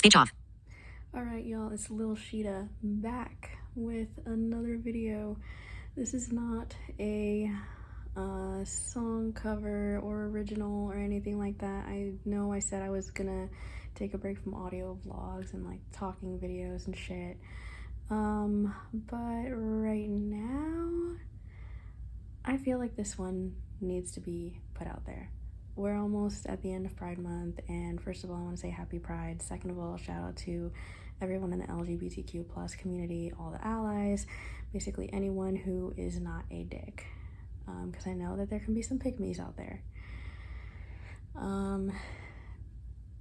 Speech off. Alright, y'all, it's Lil Sheeta back with another video. This is not a song cover or original or anything like that. I know I said I was gonna take a break from audio vlogs and like talking videos and shit. But right now, I feel like this one needs to be put out there. We're almost at the end of Pride Month, and first of all, I want to say happy Pride. Second of all, shout out to everyone in the LGBTQ plus community, all the allies, basically anyone who is not a dick. Because I know that there can be some pick-me's out there.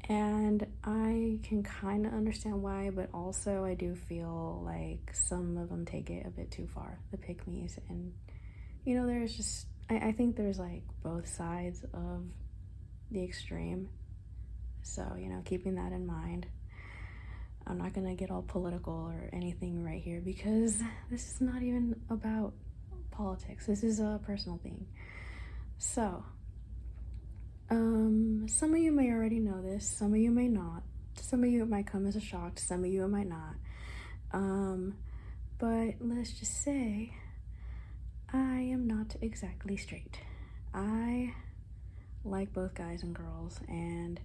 And I can kind of understand why, but also I do feel like some of them take it a bit too far, the pick-me's. And, you know, there's just, I think there's like both sides of the extreme. So, you know, keeping that in mind. I'm not gonna get all political or anything right here because this is not even about politics. This is a personal thing. So, some of you may already know this, some of you may not. To some of you it might come as a shock, to some of you it might not. But let's just say I am not exactly straight. I like both guys and girls, and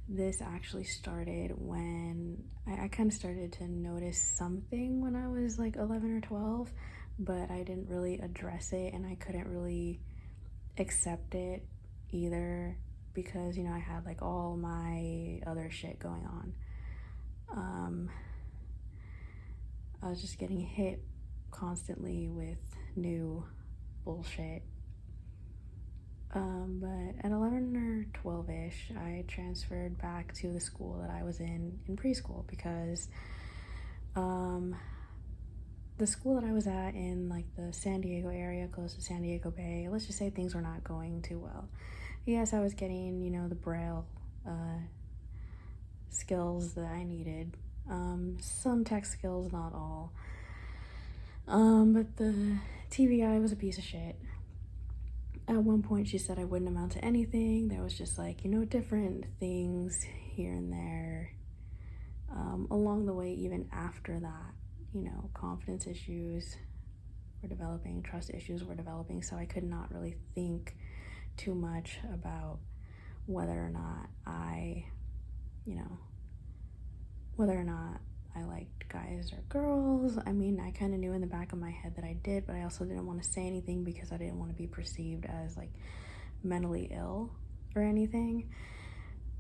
this actually started when I kind of started to notice something when I was like 11 or 12, but I didn't really address it and I couldn't really accept it either because, you know, I had like all my other shit going on. I was just getting hit constantly with new bullshit. But at 11 or 12-ish, I transferred back to the school that I was in preschool because the school that I was at in like the San Diego area, close to San Diego Bay, let's just say things were not going too well. Yes, I was getting, you know, the Braille skills that I needed. Some tech skills, not all. But the TVI was a piece of shit. At one point she said I wouldn't amount to anything. There was just like, you know, different things here and there. Along the way, even after that, you know, confidence issues were developing, trust issues were developing, so I could not really think too much about whether or not I liked guys or girls. I mean, I kind of knew in the back of my head that I did, but I also didn't want to say anything because I didn't want to be perceived as like mentally ill or anything.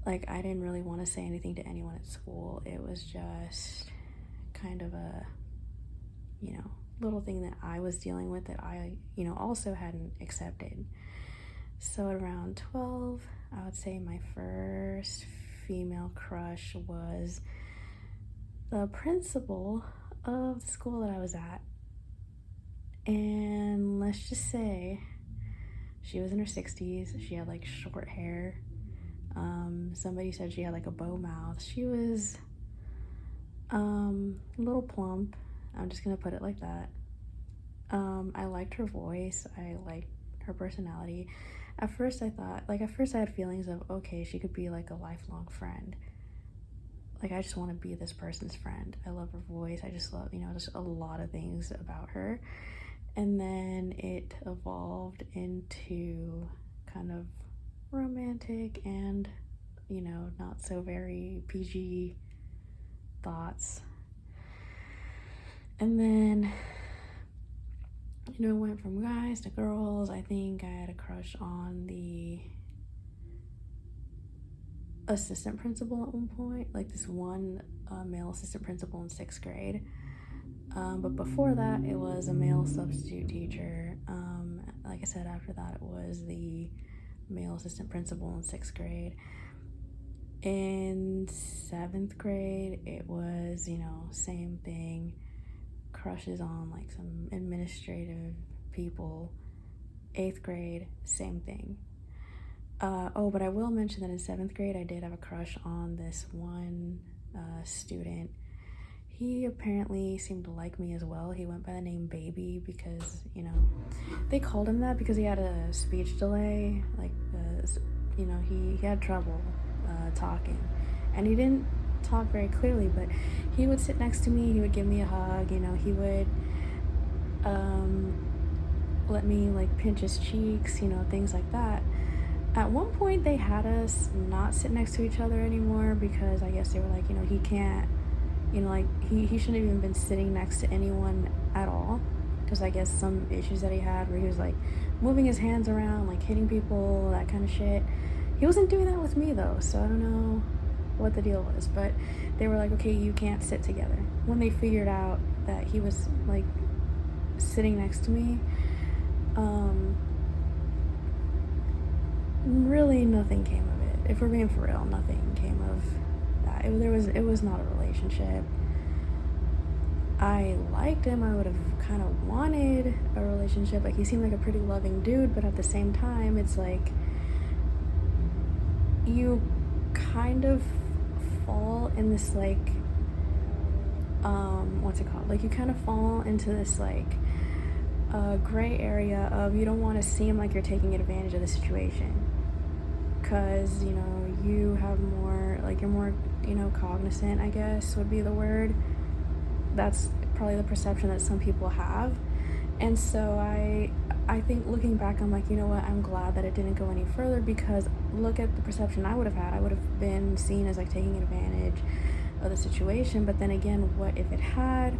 Like, I didn't really want to say anything to anyone at school. It was just kind of a, you know, little thing that I was dealing with that I, you know, also hadn't accepted. So at around 12, I would say my first female crush was the principal of the school that I was at. And let's just say she was in her 60s. She had like short hair. Somebody said she had like a bow mouth. She was a little plump. I'm just gonna put it like that. I liked her voice. I liked her personality. At first I had feelings of, okay, she could be like a lifelong friend. Like, I just want to be this person's friend. I love her voice. I just love, you know, just a lot of things about her. And then it evolved into kind of romantic and, you know, not so very PG thoughts. And then, you know, it went from guys to girls. I think I had a crush on the assistant principal at one point, like this one male assistant principal in 6th grade. But before that, it was a male substitute teacher. Like I said, after that, it was the male assistant principal in 6th grade. In 7th grade, it was, you know, same thing. Crushes on like some administrative people. 8th grade, same thing. But I will mention that in 7th grade, I did have a crush on this one student. He apparently seemed to like me as well. He went by the name Baby because, you know, they called him that because he had a speech delay. Like, you know, he had trouble talking. And he didn't talk very clearly, but he would sit next to me, he would give me a hug, you know, he would let me like pinch his cheeks, you know, things like that. At one point they had us not sit next to each other anymore because I guess they were like, you know, he can't, you know, like he shouldn't have even been sitting next to anyone at all, because I guess some issues that he had where he was like moving his hands around, like hitting people, that kind of shit. He wasn't doing that with me though, so I don't know what the deal was, but they were like, okay, you can't sit together. When they figured out that he was like sitting next to me, really nothing came of it. If we're being for real, nothing came of that. It was not a relationship. I liked him. I would have kind of wanted a relationship. Like, he seemed like a pretty loving dude, but at the same time, it's like you kind of fall in this like what's it called? Like, you kind of fall into this like gray area of you don't want to seem like you're taking advantage of the situation, because you know you have more, like, you're more, you know, cognizant, I guess would be the word. That's probably the perception that some people have. And so I think looking back, I'm like, you know what, I'm glad that it didn't go any further, because look at the perception I would have had. I would have been seen as like taking advantage of the situation. But then again, what if it had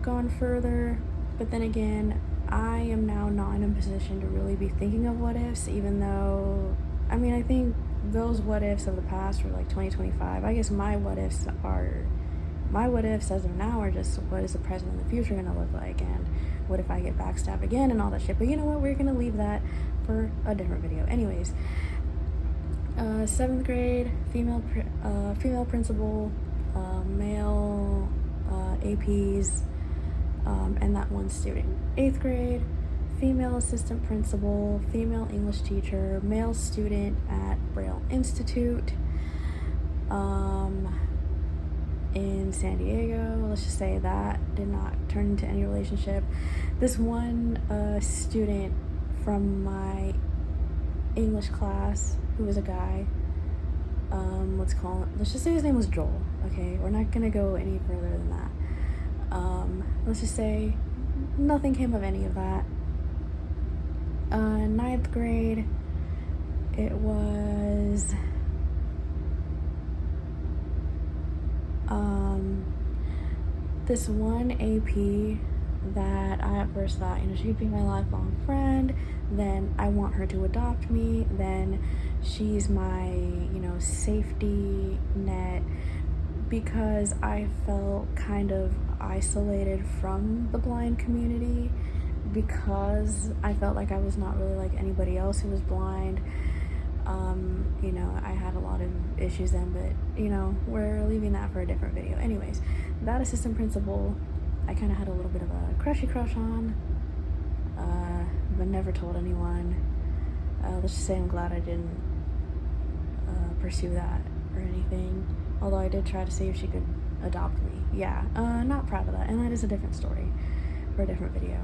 gone further? But then again, I am now not in a position to really be thinking of what ifs, even though, I mean, I think those what ifs of the past were like 2025. I guess my what ifs as of now are just, what is the present and the future going to look like, and what if I get backstabbed again and all that shit. But you know what, we're going to leave that for a different video. Anyways, 7th grade, female principal, male APs, and that one student. 8th grade, female assistant principal, female English teacher, male student at Braille Institute in San Diego. Let's just say that did not turn into any relationship. This one student from my English class, who was a guy, let's just say his name was Joel. Okay, we're not gonna go any further than that. Let's just say nothing came of any of that. 9th grade, it was this one AP that I at first thought, you know, she'd be my lifelong friend, then I want her to adopt me, then she's my, you know, safety net, because I felt kind of isolated from the blind community, because I felt like I was not really like anybody else who was blind. You know, I had a lot of issues then, but you know, we're leaving that for a different video. Anyways, that assistant principal, I kind of had a little bit of a crushy crush on, but never told anyone. Let's just say I'm glad I didn't pursue that or anything, although I did try to see if she could adopt me. Yeah, not proud of that, and that is a different story for a different video.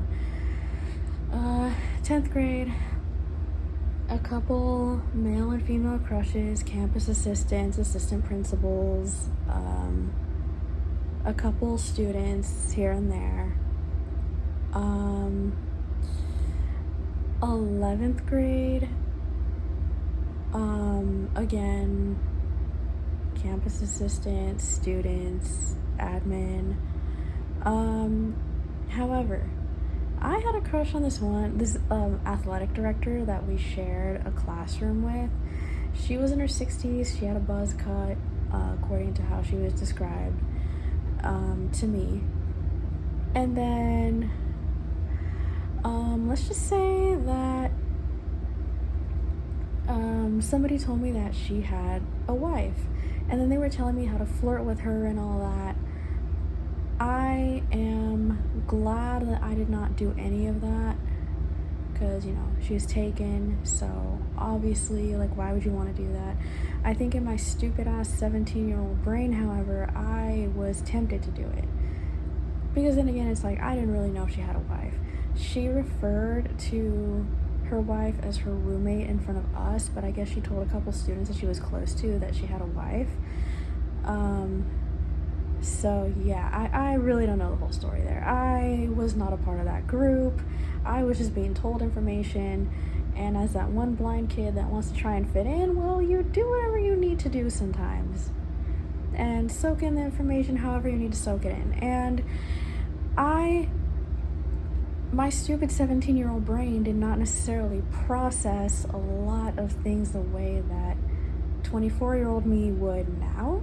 10th grade, a couple male and female crushes, campus assistants, assistant principals, a couple students here and there. 11th grade, again, campus assistants, students, admin. However, I had a crush on this athletic director that we shared a classroom with. She was in her 60s. She had a buzz cut, according to how she was described to me. And then, let's just say that somebody told me that she had a wife. And then they were telling me how to flirt with her and all that. I am glad that I did not do any of that, because, you know, she was taken, so obviously, like, why would you want to do that? I think in my stupid ass 17-year-old brain, however, I was tempted to do it, because then again, it's like, I didn't really know if she had a wife. She referred to her wife as her roommate in front of us, but I guess she told a couple students that she was close to that she had a wife. So yeah, I really don't know the whole story there. I was not a part of that group. I was just being told information, and as that one blind kid that wants to try and fit in, well, you do whatever you need to do sometimes. And soak in the information however you need to soak it in. And my stupid 17-year-old brain did not necessarily process a lot of things the way that 24-year-old me would now.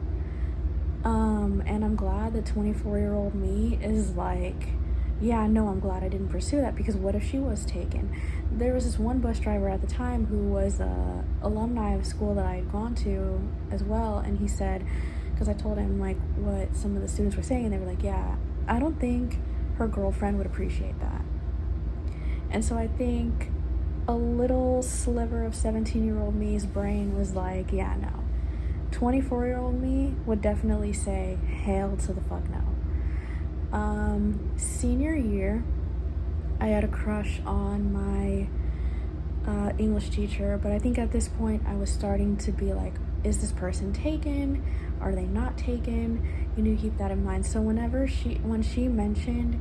And I'm glad that 24-year-old me is like, yeah, no, I'm glad I didn't pursue that, because what if she was taken? There was this one bus driver at the time who was a alumni of a school that I had gone to as well, and he said, because I told him like what some of the students were saying, and they were like, yeah, I don't think her girlfriend would appreciate that. And so I think a little sliver of 17-year-old me's brain was like, yeah, no. 24-year-old me would definitely say, hell to the fuck no. Senior year, I had a crush on my English teacher, but I think at this point I was starting to be like, is this person taken? Are they not taken? You need to keep that in mind. So when she mentioned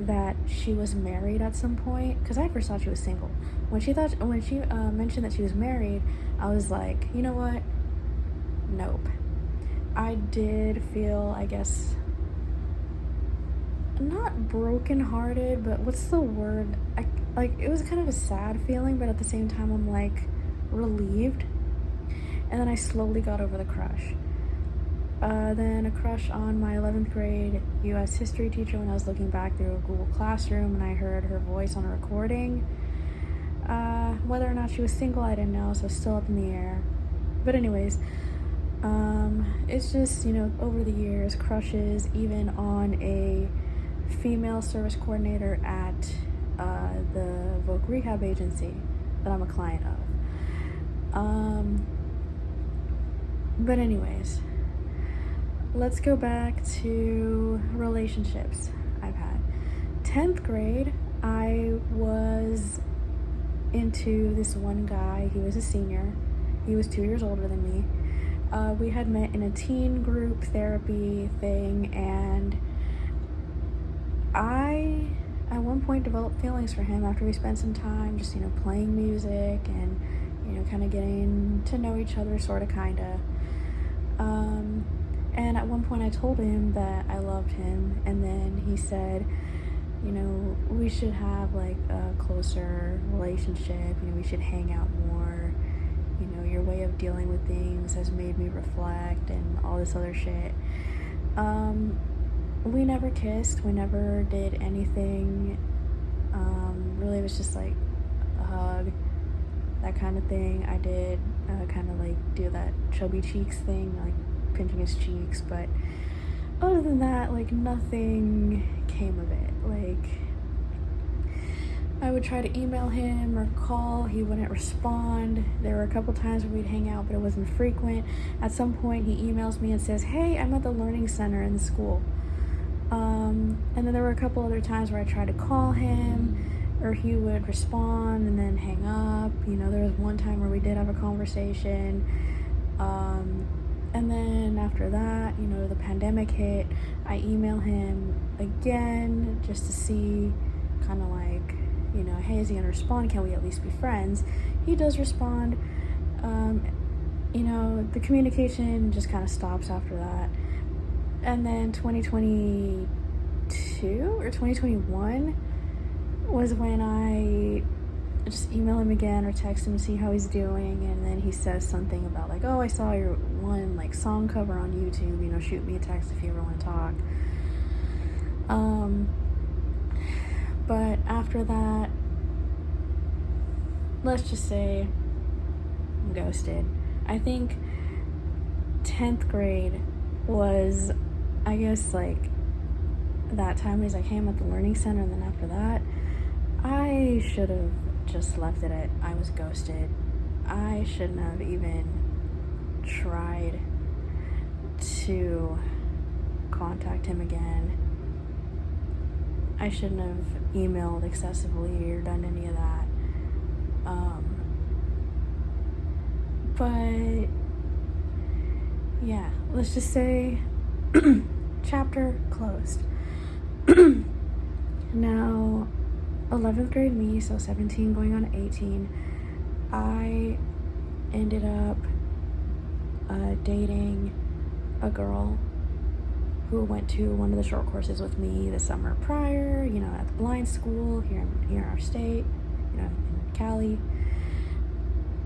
that she was married at some point, because I first thought she was single. When she mentioned that she was married, I was like, you know what? Nope. I did feel, I guess, not brokenhearted, but what's the word? It was kind of a sad feeling, but at the same time, I'm like relieved. And then I slowly got over the crush. Then a crush on my 11th grade US history teacher when I was looking back through a Google Classroom and I heard her voice on a recording. Whether or not she was single, I didn't know, so it's still up in the air. But anyways, it's just, over the years, crushes, even on a female service coordinator at the Voc Rehab Agency that I'm a client of. But anyways, let's go back to relationships I've had. 10th grade, I was into this one guy. He was a senior. He was 2 years older than me. We had met in a teen group therapy thing, and I, at one point, developed feelings for him after we spent some time just, playing music and, kind of getting to know each other, sort of, kind of. And at one point I told him that I loved him, and then he said, we should have like a closer relationship, we should hang out more, your way of dealing with things has made me reflect and all this other shit. We never kissed, we never did anything, really it was just like a hug, that kind of thing. I did kind of like do that chubby cheeks thing, like pinching his cheeks, but other than that, like nothing came of it. Like I would try to email him or call, he wouldn't respond. There were a couple times where we'd hang out, but it wasn't frequent. At some point he emails me and says, hey, I'm at the learning center in the school. And then there were a couple other times where I tried to call him, or he would respond and then hang up. There was one time where we did have a conversation. And then after that, the pandemic hit. I email him again just to see kind of like, hey, is he gonna respond? Can we at least be friends? He does respond. The communication just kind of stops after that. And then 2022 or 2021 was when I just email him again or text him to see how he's doing, and then he says something about like, oh, I saw your one like song cover on YouTube, shoot me a text if you ever want to talk. But after that, let's just say I'm ghosted. I think 10th grade was, I guess, like that time as I came at the learning center, and then after that I should have just left it at I was ghosted. I shouldn't have even tried to contact him again. I shouldn't have emailed excessively or done any of that. But yeah, let's just say chapter closed. Now, 11th grade me, so 17 going on 18, I ended up dating a girl who went to one of the short courses with me the summer prior, you know, at the blind school here in our state, you know, in Cali.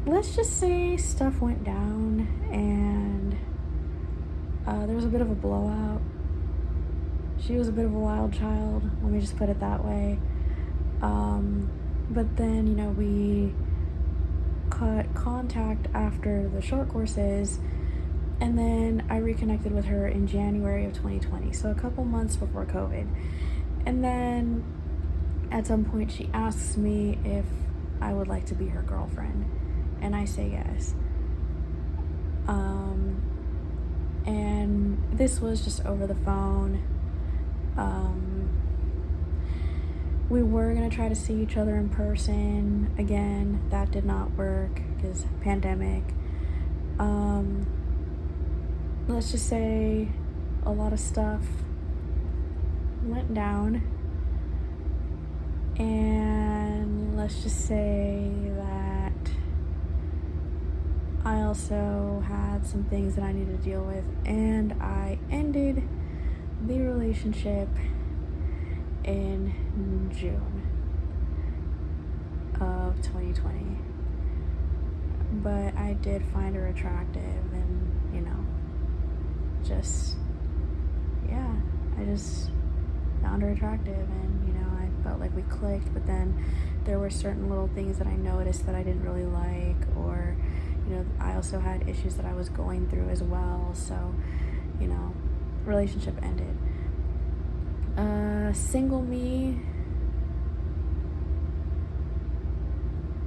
Let's just say stuff went down and there was a bit of a blowout. She was a bit of a wild child, let me just put it that way. But then, you know, we cut contact after the short courses, and then I reconnected with her in January of 2020, so a couple months before COVID. And then at some point she asks me if I would like to be her girlfriend, and I say yes. And this was just over the phone. We were gonna try to see each other in person again. That did not work because pandemic. Let's just say a lot of stuff went down, and let's just say that I also had some things that I needed to deal with, and I ended the relationship in June of 2020. But I did find her attractive, and you know, I just found her attractive, and you know, I felt like we clicked. But then there were certain little things that I noticed that I didn't really like, or you know, I also had issues that I was going through as well, so you know, relationship ended. Single me,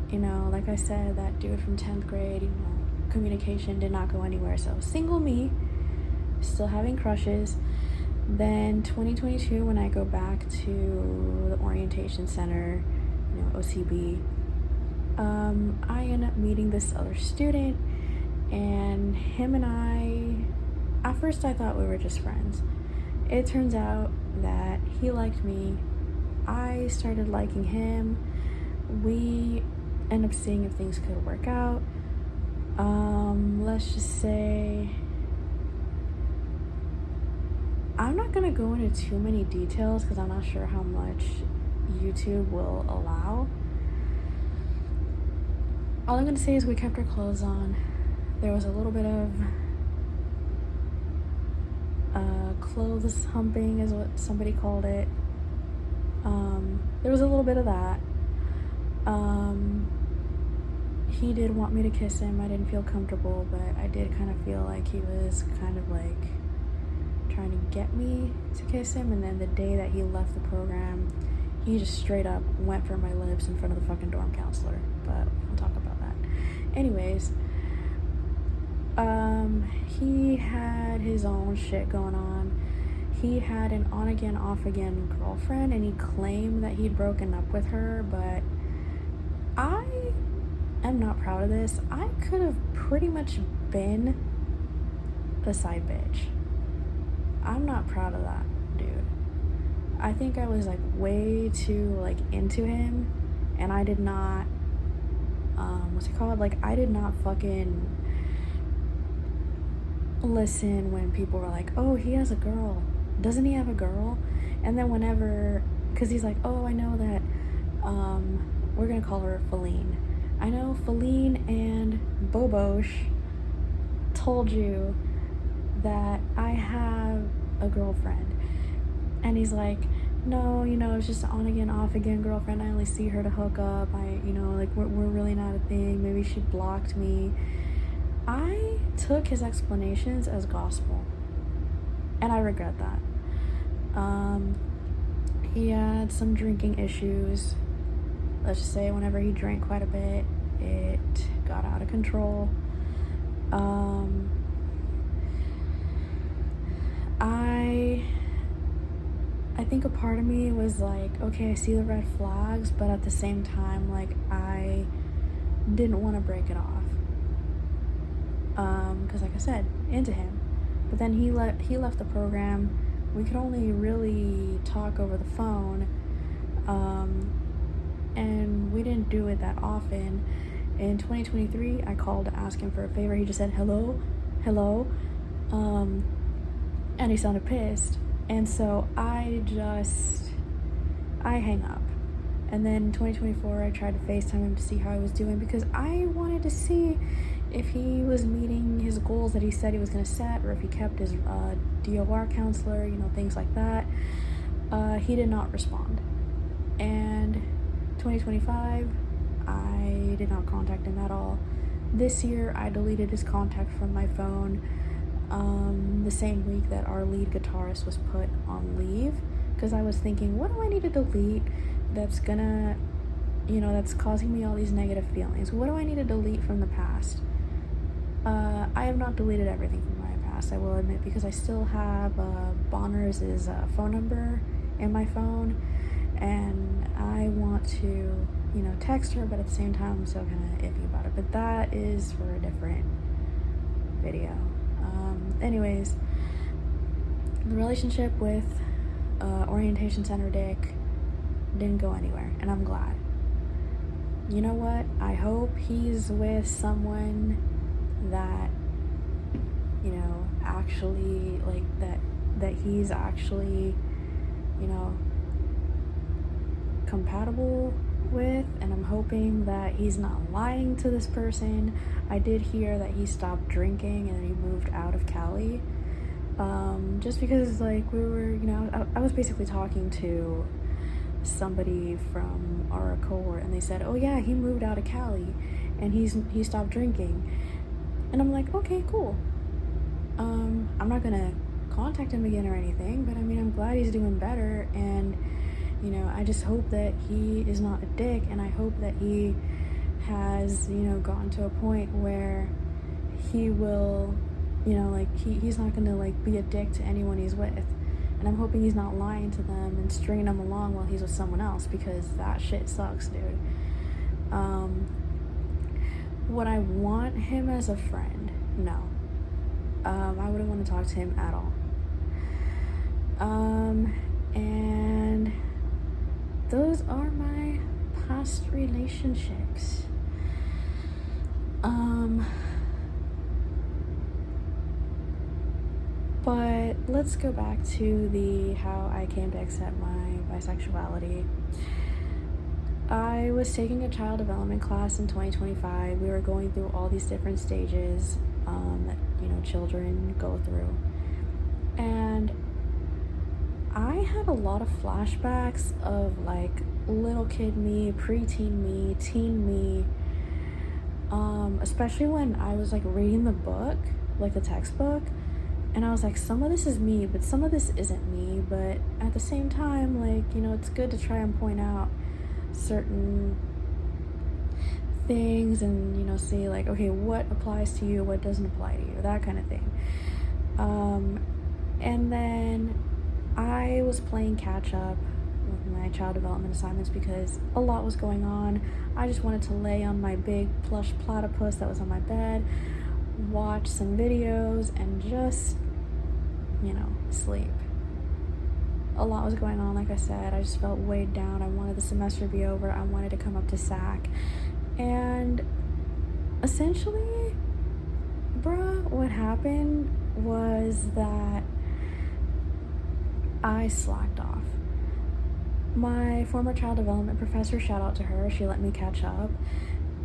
you know, like I said, that dude from 10th grade, you know, communication did not go anywhere. So single me, still having crushes. Then 2022, when I go back to the orientation center, you know, OCB, I end up meeting this other student, and him and I, at first I thought we were just friends. It turns out that he liked me, I started liking him, we end up seeing if things could work out. Let's just say, I'm not gonna go into too many details because I'm not sure how much YouTube will allow. All I'm gonna say is we kept our clothes on. There was a little bit of clothes humping is what somebody called it. There was a little bit of that. He did want me to kiss him. I didn't feel comfortable, but I did kind of feel like he was kind of like trying to get me to kiss him. And then the day that he left the program, he just straight up went for my lips in front of the fucking dorm counselor. But we'll talk about that. Anyways, he had his own shit going on. He had an on-again, off-again girlfriend, and he claimed that he'd broken up with her, but I am not proud of this. I could have pretty much been a side bitch. I'm not proud of that, dude. I think I was like way too like into him, and I did not, what's it called? Like, I did not fucking listen when people were like, oh, he has a girl. Doesn't he have a girl? And then whenever, because he's like, oh, I know that, we're gonna call her Feline. I know Feline and Bobosh told you that I have a girlfriend. And he's like, no, you know, it's just an on-again, off-again girlfriend. I only see her to hook up. You know, like, we're really not a thing. Maybe she blocked me. I took his explanations as gospel, and I regret that. He had some drinking issues. Let's just say whenever he drank quite a bit, it got out of control. I think a part of me was like, okay, I see the red flags, but at the same time, like, I didn't want to break it off. Because like I said, into him. But then he left the program. We could only really talk over the phone, and we didn't do it that often. In 2023, I called to ask him for a favor. He just said hello, and he sounded pissed. And so I hang up. And then in 2024, I tried to FaceTime him to see how he was doing, because I wanted to see if he was meeting his goals that he said he was going to set, or if he kept his DOR counselor, things like that. He did not respond. And 2025, I did not contact him at all. This year, I deleted his contact from my phone the same week that our lead guitarist was put on leave, because I was thinking, what do I need to delete that's gonna, that's causing me all these negative feelings? What do I need to delete from the past? I have not deleted everything from my past, I will admit, because I still have Bonner's phone number in my phone, and I want to, text her, but at the same time, I'm still kind of iffy about it. But that is for a different video. Anyways, the relationship with Orientation Center Dick didn't go anywhere, and I'm glad. You know what? I hope he's with someone that, actually, like, that he's actually, compatible with, and I'm hoping that he's not lying to this person. I did hear that he stopped drinking and he moved out of Cali, just because, like, we were, I was basically talking to somebody from our cohort, and they said, oh yeah, he moved out of Cali and he stopped drinking. And I'm like, okay, cool. I'm not gonna contact him again or anything, but I mean, I'm glad he's doing better, and I just hope that he is not a dick, and I hope that he has, gotten to a point where he will, he's not gonna, like, be a dick to anyone he's with. And I'm hoping he's not lying to them and stringing them along while he's with someone else, because that shit sucks, dude. Would I want him as a friend? No. I wouldn't want to talk to him at all. And those are my past relationships. But let's go back to how I came to accept my bisexuality. I was taking a child development class in 2025. We were going through all these different stages that children go through, and I had a lot of flashbacks of, like, little kid me, preteen me, teen me, especially when I was, like, reading the book, like the textbook, and I was like, some of this is me, but some of this isn't me. But at the same time, like, it's good to try and point out certain things and, say, like, okay, what applies to you, what doesn't apply to you, that kind of thing. And then I was playing catch up with my child development assignments because a lot was going on. I just wanted to lay on my big plush platypus that was on my bed, watch some videos, and just, sleep. A lot was going on, like I said. I just felt weighed down. I wanted the semester to be over. I wanted to come up to SAC. And essentially, bruh, what happened was that I slacked off. My former child development professor, shout out to her, she let me catch up.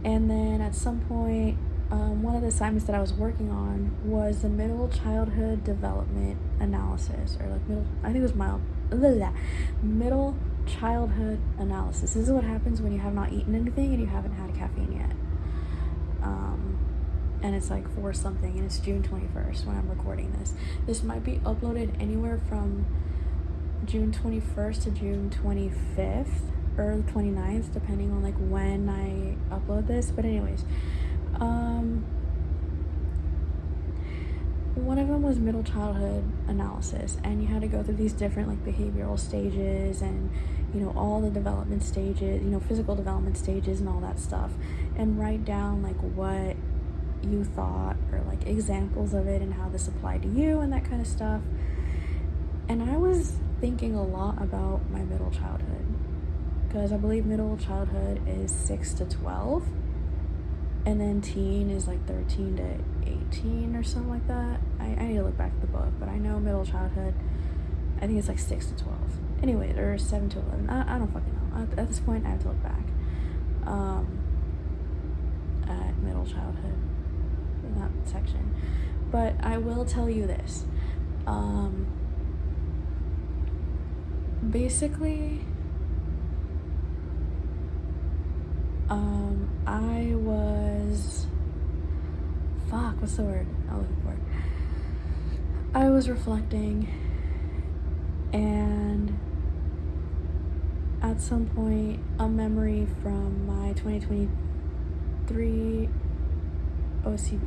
And then at some point, one of the assignments that I was working on was the middle childhood development analysis, or like middle childhood analysis. This is what happens when you have not eaten anything and you haven't had caffeine yet. And it's like 4 something, and it's June 21st when I'm recording this. This might be uploaded anywhere from June 21st to June 25th or 29th, depending on like when I upload this. But anyways, one of them was middle childhood analysis, and you had to go through these different like behavioral stages and all the development stages, physical development stages and all that stuff, and write down like what you thought, or like examples of it and how this applied to you and that kind of stuff. And I was thinking a lot about my middle childhood, because I believe middle childhood is 6 to 12, and then teen is like 13 to 18 or something like that. I need to look back at the book, but I know middle childhood, I think it's like 6 to 12. Anyway, or 7 to 11. I don't fucking know. At this point, I have to look back at middle childhood in that section. But I will tell you this. Basically, I was, what's the word I'm looking for? I was reflecting, and at some point, a memory from my 2023 OCB.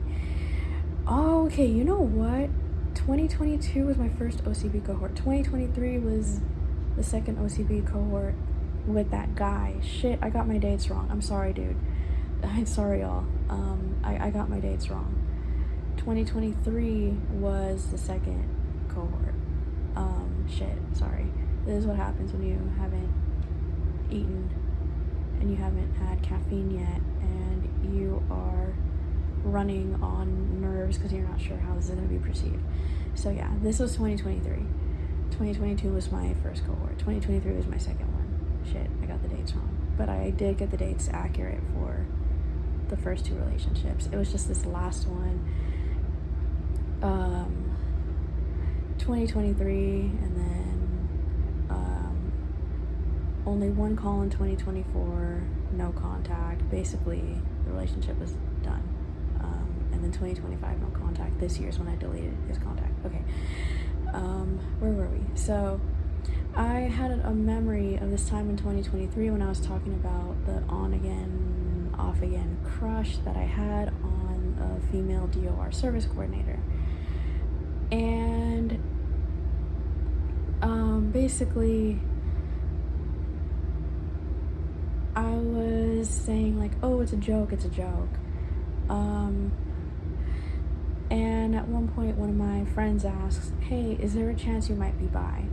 Oh, okay, you know what? 2022 was my first OCB cohort. 2023 was the second OCB cohort with that guy. Shit, I got my dates wrong. I'm sorry, dude. I'm sorry, y'all. I got my dates wrong. 2023 was the second cohort. Shit, sorry. This is what happens when you haven't eaten and you haven't had caffeine yet, and you are running on nerves because you're not sure how this is going to be perceived. So yeah, this was 2023. 2022 was my first cohort. 2023 was my second one. Shit, I got the dates wrong. But I did get the dates accurate for the first two relationships. It was just this last one, 2023, and then only one call in 2024, no contact. Basically, the relationship was done. And then 2025, no contact. This year's when I deleted his contact. Okay. Where were we? So I had a memory of this time in 2023 when I was talking about the on again, off again crush that I had on a female DOR service coordinator. And basically, I was saying like, oh, it's a joke, it's a joke. And at one point, one of my friends asks, hey, is there a chance you might be bi?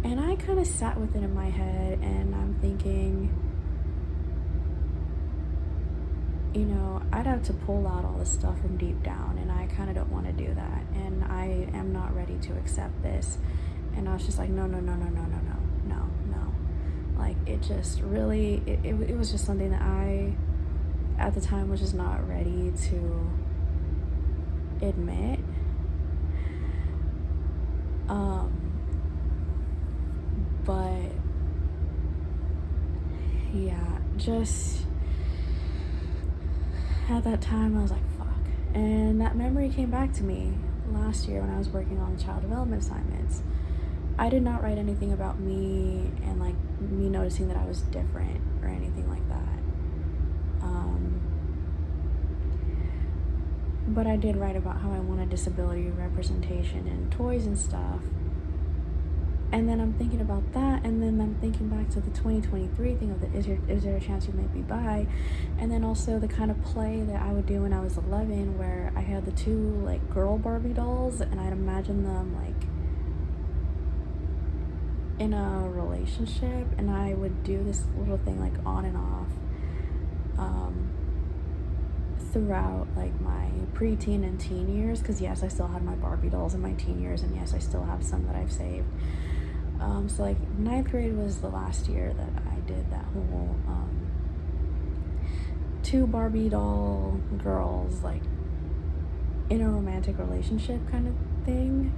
And I kind of sat with it in my head, and I'm thinking, you know, I'd have to pull out all this stuff from deep down, and I kind of don't want to do that, and I am not ready to accept this. And I was just like, no. Like, it just really, it was just something that I, at the time, was just not ready to admit. But yeah, just at that time I was like, fuck. And that memory came back to me last year when I was working on child development assignments. I did not write anything about me and like me noticing that I was different or anything like that. But I did write about how I wanted disability representation in toys and stuff. And then I'm thinking about that, and then I'm thinking back to the 2023 thing of the is there a chance you might be bi? And then also the kind of play that I would do when I was 11, where I had the two like girl Barbie dolls, and I'd imagine them like in a relationship, and I would do this little thing like on and off throughout like my preteen and teen years, because yes, I still had my Barbie dolls in my teen years, and yes, I still have some that I've saved. So like 9th grade was the last year that I did that whole two Barbie doll girls like in a romantic relationship kind of thing.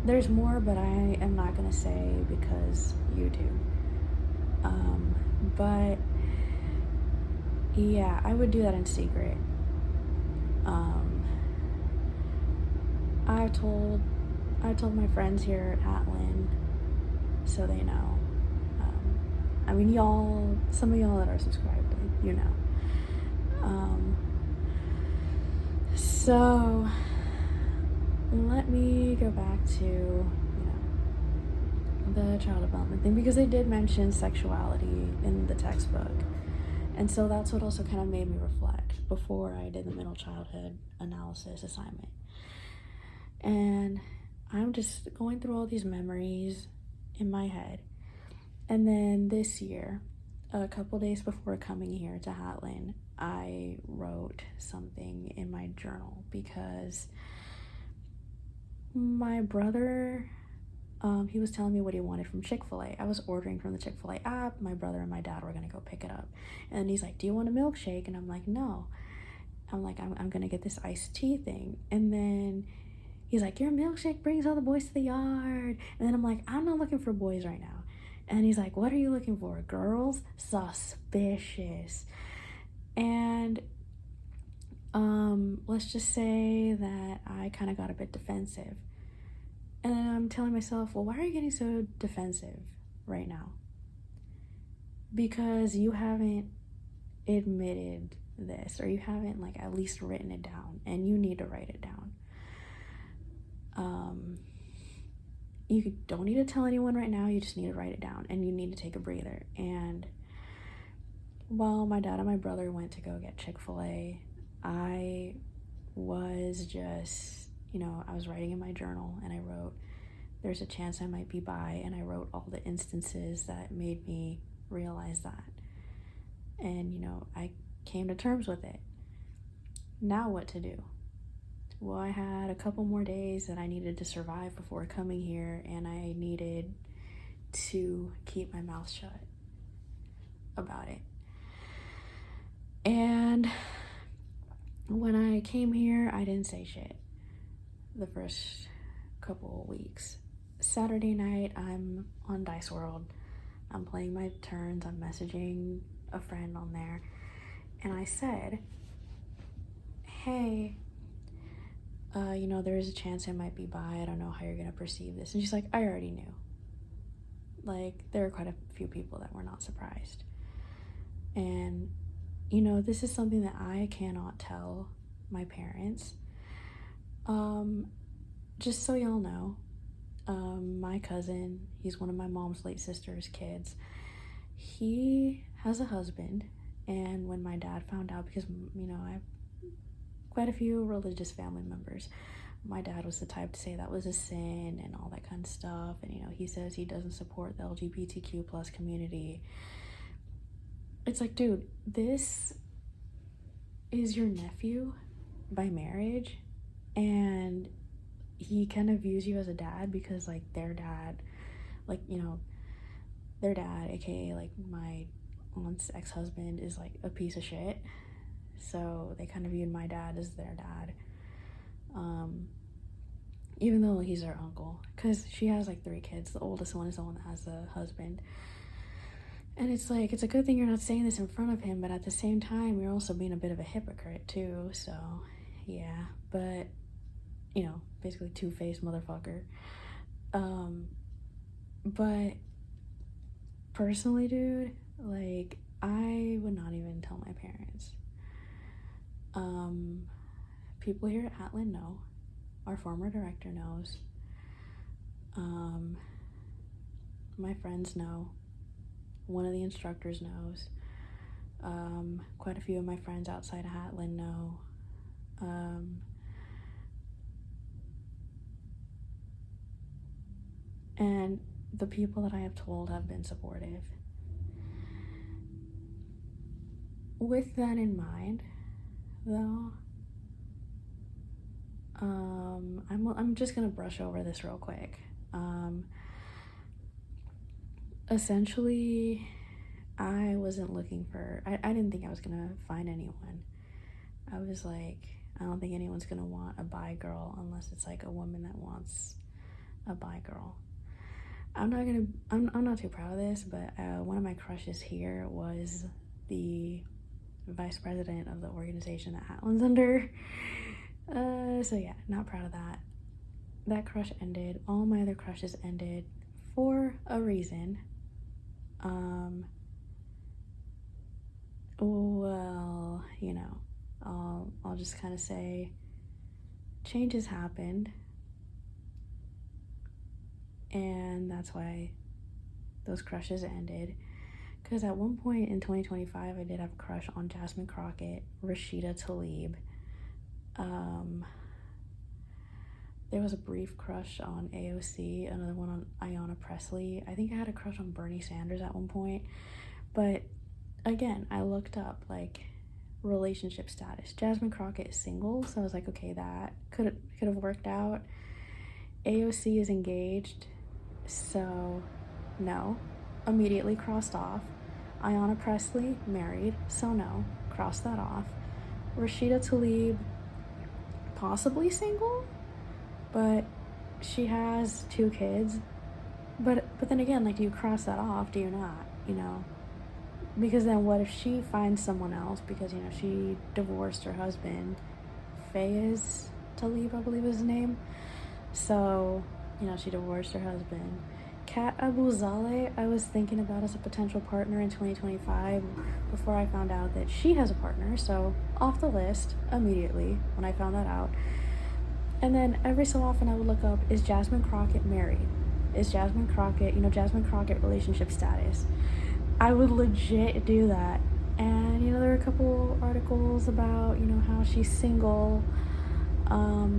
There's more, but I am not gonna say because you do. But yeah, I would do that in secret. I told my friends here at Hatlin, so they know. I mean, y'all, some of y'all that are subscribed, you know. So let me go back to, you know, the child development thing, because they did mention sexuality in the textbook. And so that's what also kind of made me reflect before I did the middle childhood analysis assignment. And I'm just going through all these memories in my head. And then this year, a couple days before coming here to Hatland, I wrote something in my journal because my brother, he was telling me what he wanted from Chick-fil-A. I was ordering from the Chick-fil-A app. My brother and my dad were gonna go pick it up. And he's like, do you want a milkshake? And I'm like, no. I'm like, I'm gonna get this iced tea thing. And then he's like, your milkshake brings all the boys to the yard. And then I'm like, I'm not looking for boys right now. And he's like, what are you looking for? Girls? Suspicious. And let's just say that I kind of got a bit defensive. And then I'm telling myself, well, why are you getting so defensive right now? Because you haven't admitted this, or you haven't like at least written it down, and you need to write it down. You don't need to tell anyone right now, you just need to write it down, and you need to take a breather. And while my dad and my brother went to go get Chick-fil-A, I was just, I was writing in my journal, and I wrote, there's a chance I might be bi, and I wrote all the instances that made me realize that. And, I came to terms with it. Now what to do? Well, I had a couple more days that I needed to survive before coming here, and I needed to keep my mouth shut about it. And when I came here, I didn't say shit the first couple of weeks. Saturday night, I'm on Dice World. I'm playing my turns. I'm messaging a friend on there. And I said, hey, there is a chance I might be bi. I don't know how you're going to perceive this. And she's like, I already knew. Like, there are quite a few people that were not surprised. And, this is something that I cannot tell my parents. Just so y'all know, my cousin, he's one of my mom's late sister's kids. He has a husband. And when my dad found out, because, I have quite a few religious family members, my dad was the type to say that was a sin and all that kind of stuff. And, he says he doesn't support the LGBTQ plus community. It's like, dude, this is your nephew by marriage, and he kind of views you as a dad because, like, their dad, aka, like, my aunt's ex-husband is, like, a piece of shit. So they kind of viewed my dad as their dad. Even though he's her uncle, because she has, like, 3 kids. The oldest one is the one that has the husband. And it's like, it's a good thing you're not saying this in front of him, but at the same time, you're also being a bit of a hypocrite, too. So, yeah. But, basically two-faced motherfucker. But personally, dude, like, I would not even tell my parents. People here at Hatland know. Our former director knows. My friends know. One of the instructors knows. Quite a few of my friends outside of Hatland know. And the people that I have told have been supportive. With that in mind, though, I'm just gonna brush over this real quick. Essentially, I wasn't looking for, I didn't think I was gonna find anyone. I was like, I don't think anyone's gonna want a bi girl unless it's like a woman that wants a bi girl. I'm not too proud of this, but one of my crushes here was the vice president of the organization that Hatland's under. So yeah, not proud of that. That crush ended. All my other crushes ended for a reason. Well, I'll just kind of say changes happened, and that's why those crushes ended. Because at one point in 2025, I did have a crush on Jasmine Crockett, Rashida Tlaib. There was a brief crush on AOC, another one on Ayanna Pressley. I think I had a crush on Bernie Sanders at one point. But again, I looked up like relationship status. Jasmine Crockett is single, so I was like, okay, that could have worked out. AOC is engaged, so no, immediately crossed off. Ayanna Pressley, married, so no, cross that off. Rashida Tlaib, possibly single, but she has 2 kids. But then again, like, do you cross that off? Do you not? You know? Because then what if she finds someone else because, you know, she divorced her husband, Fayez Tlaib, I believe is his name. So, you know, she divorced her husband. Kat Abou-Zaleh, I was thinking about as a potential partner in 2025 before I found out that she has a partner. So off the list immediately when I found that out. And then every so often I would look up, is Jasmine Crockett married? Is Jasmine Crockett, you know, Jasmine Crockett relationship status? I would legit do that. And, you know, there were a couple articles about, you know, how she's single.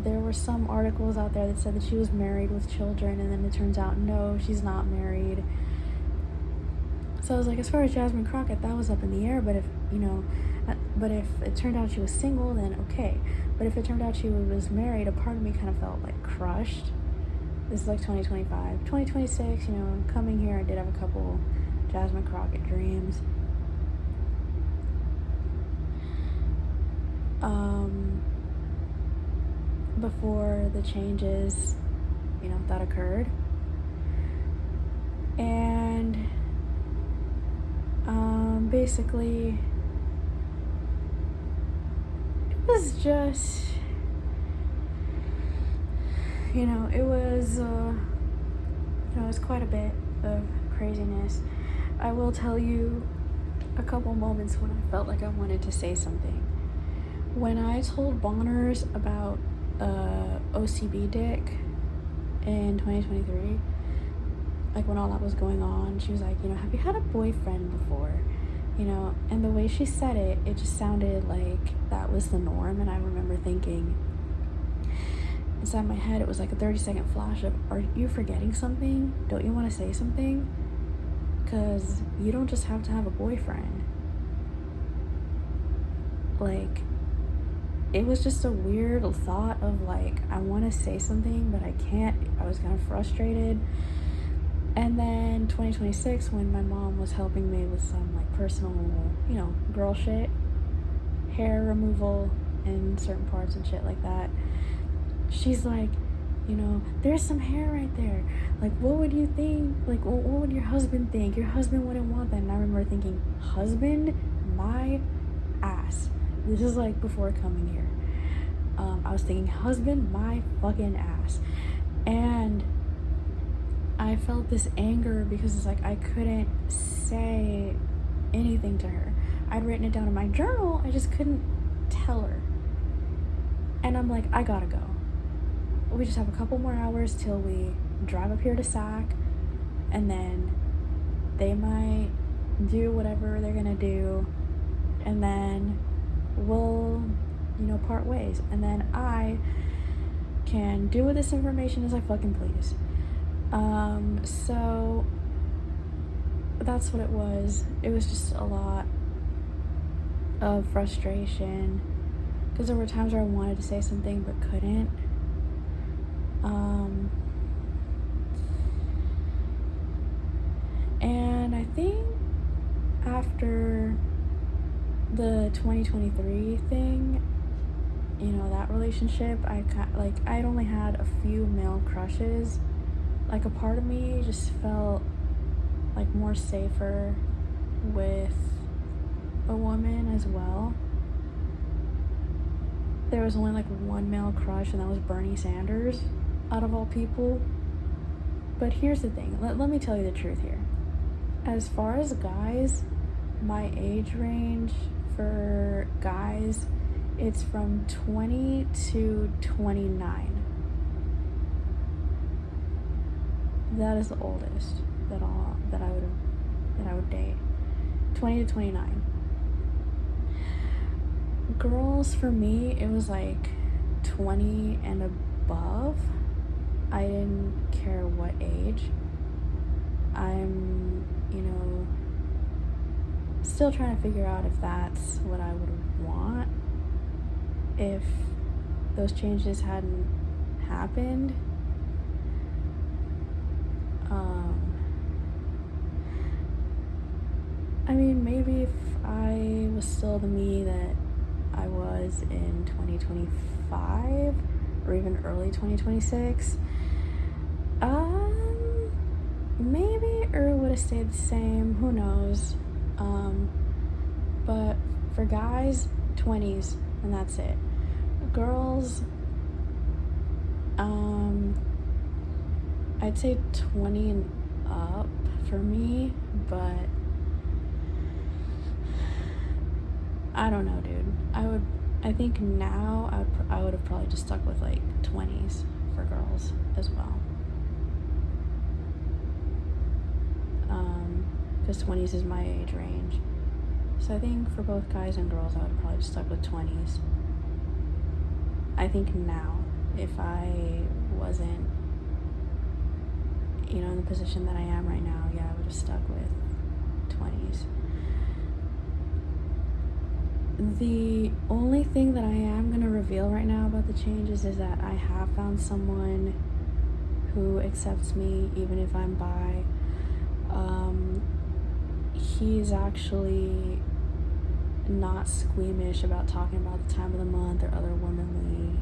There were some articles out there that said that she was married with children, and then it turns out, no, she's not married. So I was like, as far as Jasmine Crockett, that was up in the air, but if, you know, but if it turned out she was single, then okay. But if it turned out she was married, a part of me kind of felt like crushed. This is like 2025. 2026, you know, coming here, I did have a couple Jasmine Crockett dreams. Before the changes, you know, that occurred. And basically it was just, you know, it was quite a bit of craziness. I will tell you a couple moments when I felt like I wanted to say something. When I told Bonners about OCB dick in 2023, like when all that was going on, she was like, you know, have you had a boyfriend before? You know, and the way she said it, it just sounded like that was the norm. And I remember thinking, inside my head, it was like a 30-second flash of, are you forgetting something? Don't you want to say something? Because you don't just have to have a boyfriend. Like, it was just a weird thought of like, I want to say something, but I can't. I was kind of frustrated. And then 2026, when my mom was helping me with some like personal, you know, girl shit, hair removal in certain parts and shit like that, she's like, you know, there's some hair right there. Like, what would you think? Like, what would your husband think? Your husband wouldn't want that. And I remember thinking, husband, my ass. This is like before coming here. I was thinking, husband, my fucking ass. And I felt this anger because it's like I couldn't say anything to her. I'd written it down in my journal, I just couldn't tell her. And I'm like, I gotta go. We just have a couple more hours till we drive up here to SAC, and then they might do whatever they're gonna do, and then we'll, you know, part ways, and then I can do with this information as I fucking please. So that's what it was. It was just a lot of frustration because there were times where I wanted to say something but couldn't. And I think after the 2023 thing, you know, that relationship, I'd only had a few male crushes. Like, a part of me just felt like more safer with a woman as well. There was only like one male crush, and that was Bernie Sanders, out of all people. But here's the thing, let me tell you the truth here. As far as guys, my age range for guys, it's from 20 to 29. That is the oldest that I would date. 20 to 29. Girls, for me, it was like 20 and above. I didn't care what age. I'm, still trying to figure out if that's what I would want. If those changes hadn't happened. I mean, maybe if I was still the me that I was in 2025 or even early 2026, maybe or would have stayed the same, who knows. But for guys, 20s, and that's it. Girls, I'd say 20 and up for me, but I don't know, dude. I think now I would have probably just stuck with like 20s for girls as well. Because 20s is my age range. So I think for both guys and girls, I would have probably just stuck with 20s. I think now, if I wasn't, in the position that I am right now, yeah, I would have stuck with 20s. The only thing that I am going to reveal right now about the changes is that I have found someone who accepts me even if I'm bi. He's actually not squeamish about talking about the time of the month or other womanly,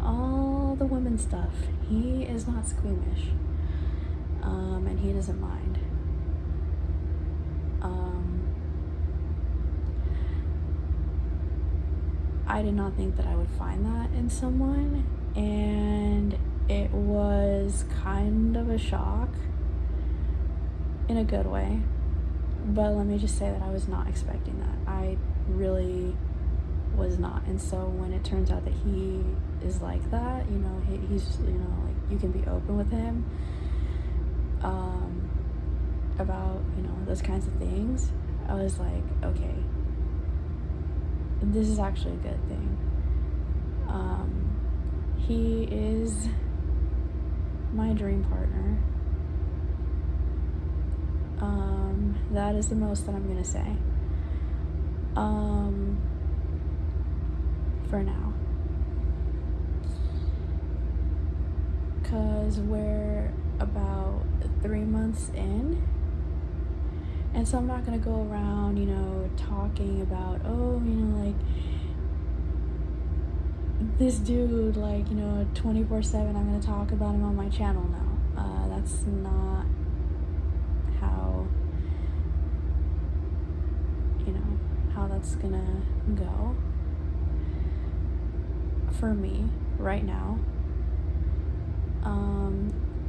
all the women stuff. He is not squeamish, and he doesn't mind. I did not think that I would find that in someone, and it was kind of a shock in a good way. But let me just say that I was not expecting that. I really was not. And so when it turns out that he is like that, he's, like, you can be open with him about, those kinds of things, I was like, okay, this is actually a good thing. He is my dream partner. That is the most that I'm gonna say. For now. Because we're about 3 months in. And so I'm not gonna go around, talking about, like, this dude, like, 24/7, I'm gonna talk about him on my channel now. That's not how, how that's gonna go for me right now.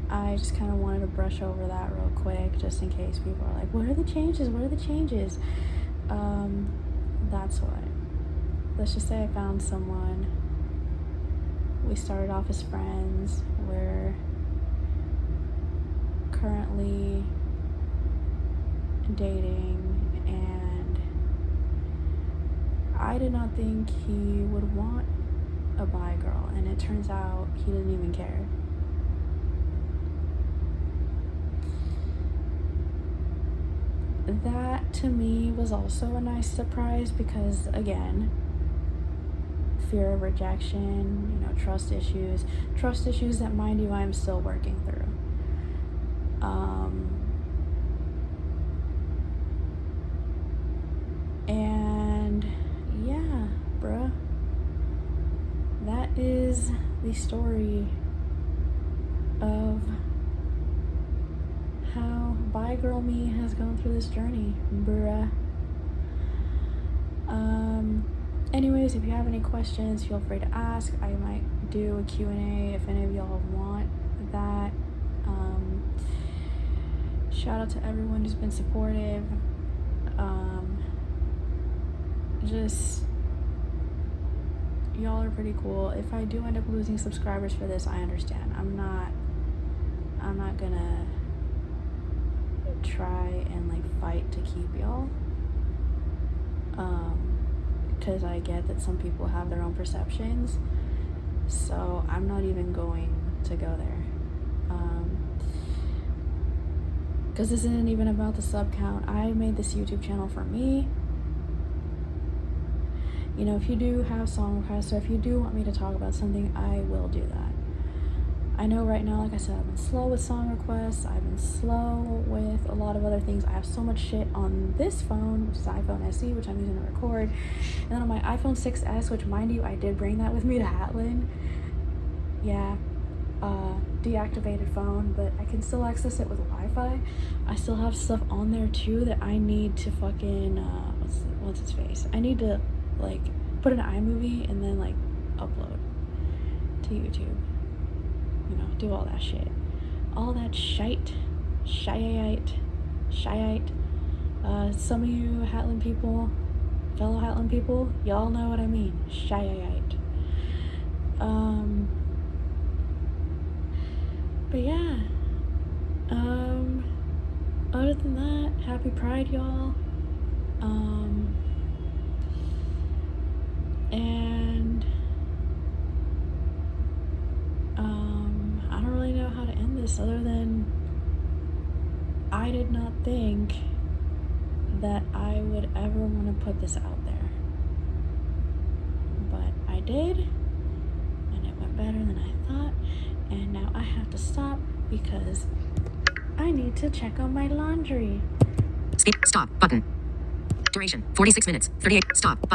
I just kind of wanted to brush over that real quick, just in case people are like, what are the changes? What are the changes? That's what. Let's just say I found someone. We started off as friends. We're currently dating, and I did not think he would want a bi girl, and it turns out he didn't even care. That to me was also a nice surprise because, again, fear of rejection, trust issues that, mind you, I'm still working through. And yeah, bruh, that is the story of how bi girl me has gone through this journey, bruh. Anyways, if you have any questions, feel free to ask. I might do a Q&A if any of y'all want that. Shout out to everyone who's been supportive. Just, y'all are pretty cool. If I do end up losing subscribers for this, I understand. I'm not gonna try and like fight to keep y'all, because I get that some people have their own perceptions, so I'm not even going to go there, because this isn't even about the sub count. I made this YouTube channel for me. You know, if you do have song requests, or if you do want me to talk about something, I will do that. I know right now, like I said, I've been slow with song requests. I've been slow with a lot of other things. I have so much shit on this phone, which is iPhone SE, which I'm using to record. And then on my iPhone 6S, which, mind you, I did bring that with me to Hatlin. Yeah, deactivated phone, but I can still access it with Wi-Fi. I still have stuff on there too that I need to fucking, what's its face? I need to, like, put an iMovie and then, like, upload to YouTube. You know, do all that shit. All that shite. Some of you Hatlin people, fellow Hatlin people, y'all know what I mean. Shite. But yeah. Other than that, happy Pride, y'all. And I don't really know how to end this other than I did not think that I would ever want to put this out there, but I did, and it went better than I thought, and now I have to stop because I need to check on my laundry. Stop button. Duration 46 minutes 38. Stop button.